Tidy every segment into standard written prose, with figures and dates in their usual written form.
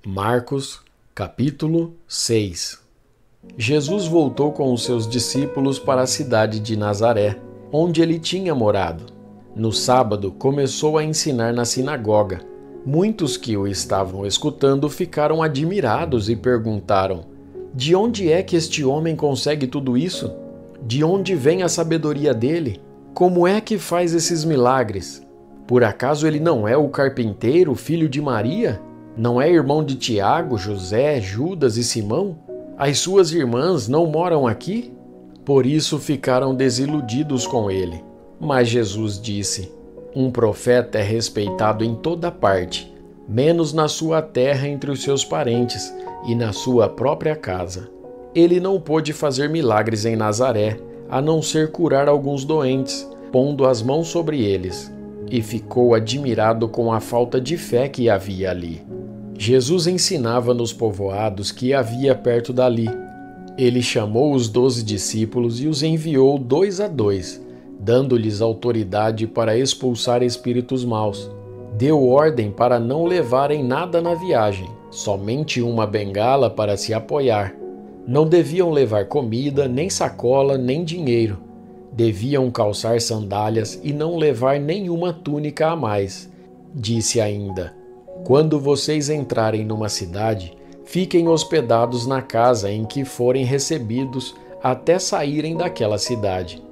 Marcos, capítulo 6. Jesus voltou com os seus discípulos para a cidade de Nazaré, onde ele tinha morado. No sábado, começou a ensinar na sinagoga. Muitos que o estavam escutando ficaram admirados e perguntaram: de onde é que este homem consegue tudo isso? De onde vem a sabedoria dele? Como é que faz esses milagres? Por acaso ele não é o carpinteiro, filho de Maria? Não é irmão de Tiago, José, Judas e Simão? As suas irmãs não moram aqui? Por isso ficaram desiludidos com ele. Mas Jesus disse: um profeta é respeitado em toda parte, menos na sua terra entre os seus parentes e na sua própria casa. Ele não pôde fazer milagres em Nazaré, a não ser curar alguns doentes, pondo as mãos sobre eles, e ficou admirado com a falta de fé que havia ali. Jesus ensinava nos povoados que havia perto dali. Ele chamou os 12 discípulos e os enviou 2 a 2, dando-lhes autoridade para expulsar espíritos maus. Deu ordem para não levarem nada na viagem, somente uma bengala para se apoiar. Não deviam levar comida, nem sacola, nem dinheiro. Deviam calçar sandálias e não levar nenhuma túnica a mais. Disse ainda: quando vocês entrarem numa cidade, fiquem hospedados na casa em que forem recebidos até saírem daquela cidade.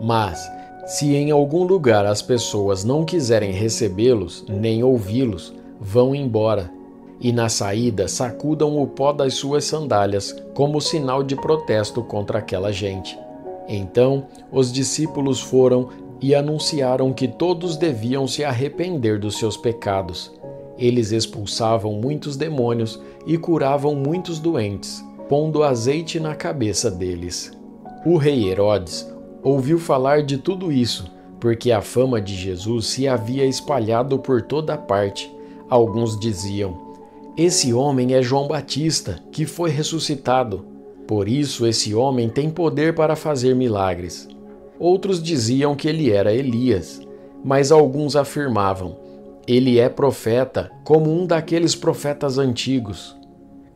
Mas, se em algum lugar as pessoas não quiserem recebê-los, nem ouvi-los, vão embora. E na saída sacudam o pó das suas sandálias como sinal de protesto contra aquela gente. Então, os discípulos foram e anunciaram que todos deviam se arrepender dos seus pecados. Eles expulsavam muitos demônios e curavam muitos doentes, pondo azeite na cabeça deles. O rei Herodes ouviu falar de tudo isso, porque a fama de Jesus se havia espalhado por toda parte. Alguns diziam: esse homem é João Batista, que foi ressuscitado. Por isso esse homem tem poder para fazer milagres. Outros diziam que ele era Elias, mas alguns afirmavam: ele é profeta, como um daqueles profetas antigos.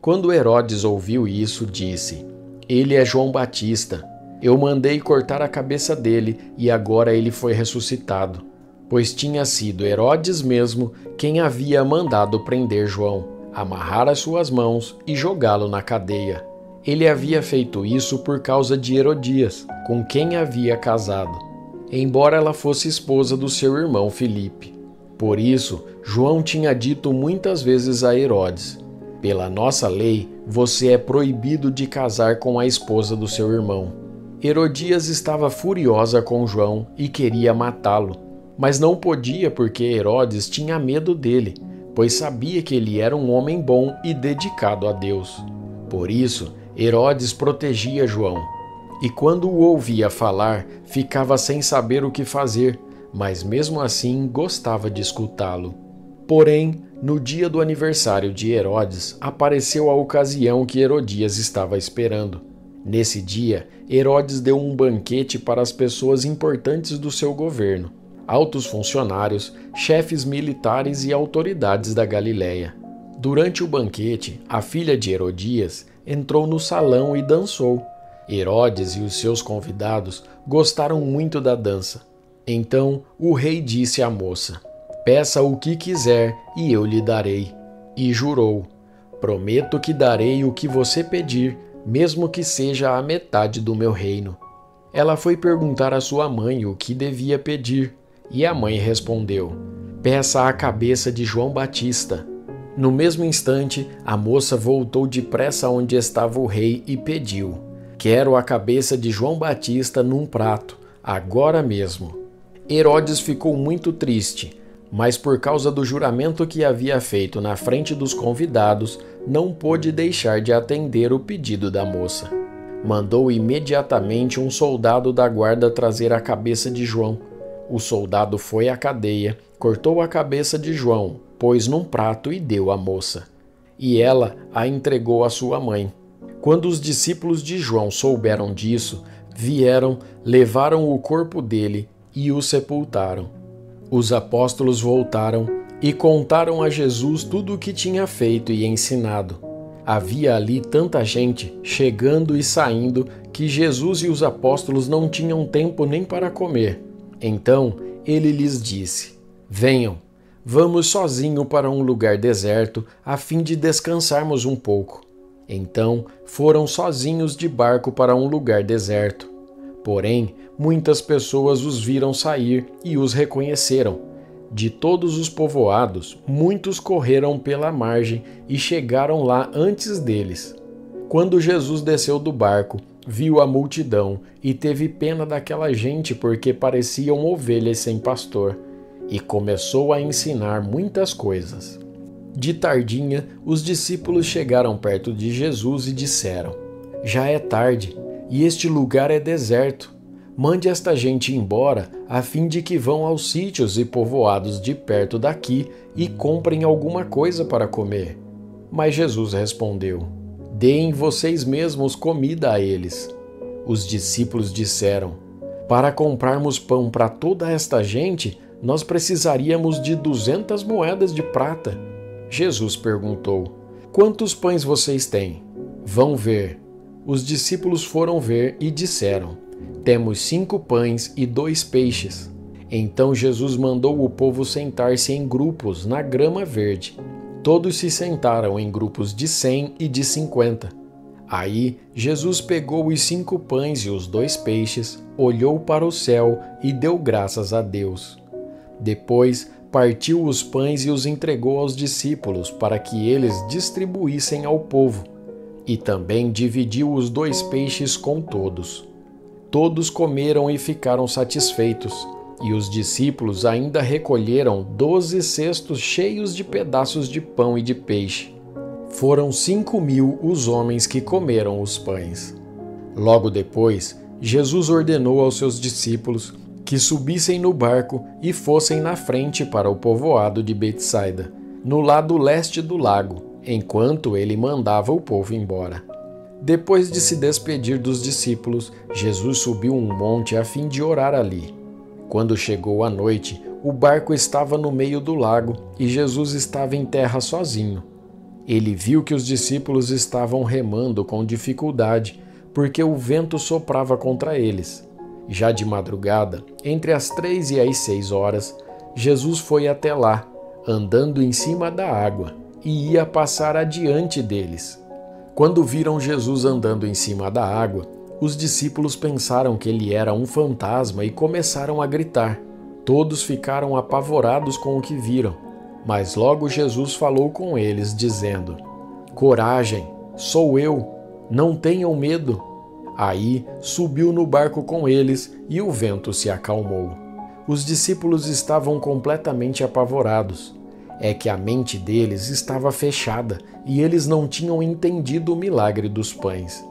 Quando Herodes ouviu isso, disse: ele é João Batista. Eu mandei cortar a cabeça dele e agora ele foi ressuscitado. Pois tinha sido Herodes mesmo quem havia mandado prender João, amarrar as suas mãos e jogá-lo na cadeia. Ele havia feito isso por causa de Herodias, com quem havia casado, embora ela fosse esposa do seu irmão Filipe. Por isso, João tinha dito muitas vezes a Herodes: pela nossa lei, você é proibido de casar com a esposa do seu irmão. Herodias estava furiosa com João e queria matá-lo, mas não podia porque Herodes tinha medo dele, pois sabia que ele era um homem bom e dedicado a Deus. Por isso, Herodes protegia João, e quando o ouvia falar, ficava sem saber o que fazer, mas mesmo assim gostava de escutá-lo. Porém, no dia do aniversário de Herodes, apareceu a ocasião que Herodias estava esperando. Nesse dia, Herodes deu um banquete para as pessoas importantes do seu governo, altos funcionários, chefes militares e autoridades da Galiléia. Durante o banquete, a filha de Herodias entrou no salão e dançou. Herodes e os seus convidados gostaram muito da dança. Então o rei disse à moça: peça o que quiser e eu lhe darei. E jurou: prometo que darei o que você pedir, mesmo que seja a metade do meu reino. Ela foi perguntar à sua mãe o que devia pedir, e a mãe respondeu: peça a cabeça de João Batista. No mesmo instante, a moça voltou depressa onde estava o rei e pediu: quero a cabeça de João Batista num prato, agora mesmo. Herodes ficou muito triste, mas por causa do juramento que havia feito na frente dos convidados, não pôde deixar de atender o pedido da moça. Mandou imediatamente um soldado da guarda trazer a cabeça de João. O soldado foi à cadeia, cortou a cabeça de João, pôs num prato e deu à moça. E ela a entregou à sua mãe. Quando os discípulos de João souberam disso, vieram, levaram o corpo dele e o sepultaram. Os apóstolos voltaram, e contaram a Jesus tudo o que tinha feito e ensinado. Havia ali tanta gente, chegando e saindo, que Jesus e os apóstolos não tinham tempo nem para comer. Então ele lhes disse: Venham, vamos sozinho para um lugar deserto, a fim de descansarmos um pouco. Então foram sozinhos de barco para um lugar deserto. Porém, muitas pessoas os viram sair e os reconheceram. De todos os povoados, muitos correram pela margem e chegaram lá antes deles. Quando Jesus desceu do barco, viu a multidão e teve pena daquela gente porque pareciam ovelhas sem pastor, e começou a ensinar muitas coisas. De tardinha, os discípulos chegaram perto de Jesus e disseram: Já é tarde, e este lugar é deserto. Mande esta gente embora, a fim de que vão aos sítios e povoados de perto daqui e comprem alguma coisa para comer. Mas Jesus respondeu: Deem vocês mesmos comida a eles. Os discípulos disseram: Para comprarmos pão para toda esta gente, nós precisaríamos de 200 moedas de prata. Jesus perguntou: Quantos pães vocês têm? Vão ver. Os discípulos foram ver e disseram: Temos 5 pães e 2 peixes. Então Jesus mandou o povo sentar-se em grupos na grama verde. Todos se sentaram em grupos de 100 e de 50. Aí Jesus pegou os 5 pães e os 2 peixes, olhou para o céu e deu graças a Deus. Depois partiu os pães e os entregou aos discípulos para que eles distribuíssem ao povo. E também dividiu os 2 peixes com todos. Todos comeram e ficaram satisfeitos, e os discípulos ainda recolheram 12 cestos cheios de pedaços de pão e de peixe. Foram 5.000 os homens que comeram os pães. Logo depois, Jesus ordenou aos seus discípulos que subissem no barco e fossem na frente para o povoado de Betsaida, no lado leste do lago, enquanto ele mandava o povo embora. Depois de se despedir dos discípulos, Jesus subiu um monte a fim de orar ali. Quando chegou a noite, o barco estava no meio do lago e Jesus estava em terra sozinho. Ele viu que os discípulos estavam remando com dificuldade, porque o vento soprava contra eles. Já de madrugada, entre as 3 e as 6 horas, Jesus foi até lá, andando em cima da água, e ia passar adiante deles. Quando viram Jesus andando em cima da água, os discípulos pensaram que ele era um fantasma e começaram a gritar. Todos ficaram apavorados com o que viram, mas logo Jesus falou com eles, dizendo: Coragem, sou eu, não tenham medo. Aí subiu no barco com eles e o vento se acalmou. Os discípulos estavam completamente apavorados. É que a mente deles estava fechada e eles não tinham entendido o milagre dos pães.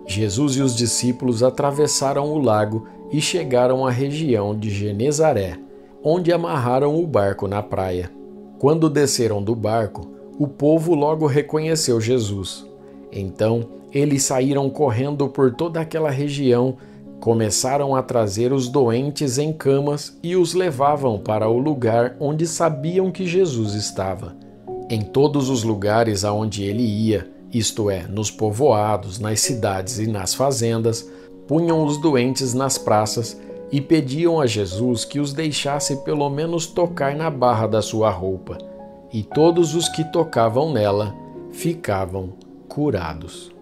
Jesus e os discípulos atravessaram o lago e chegaram à região de Genezaré, onde amarraram o barco na praia. Quando desceram do barco, o povo logo reconheceu Jesus. Então, eles saíram correndo por toda aquela região, começaram a trazer os doentes em camas e os levavam para o lugar onde sabiam que Jesus estava. Em todos os lugares aonde ele ia, isto é, nos povoados, nas cidades e nas fazendas, punham os doentes nas praças e pediam a Jesus que os deixasse pelo menos tocar na barra da sua roupa. E todos os que tocavam nela ficavam curados.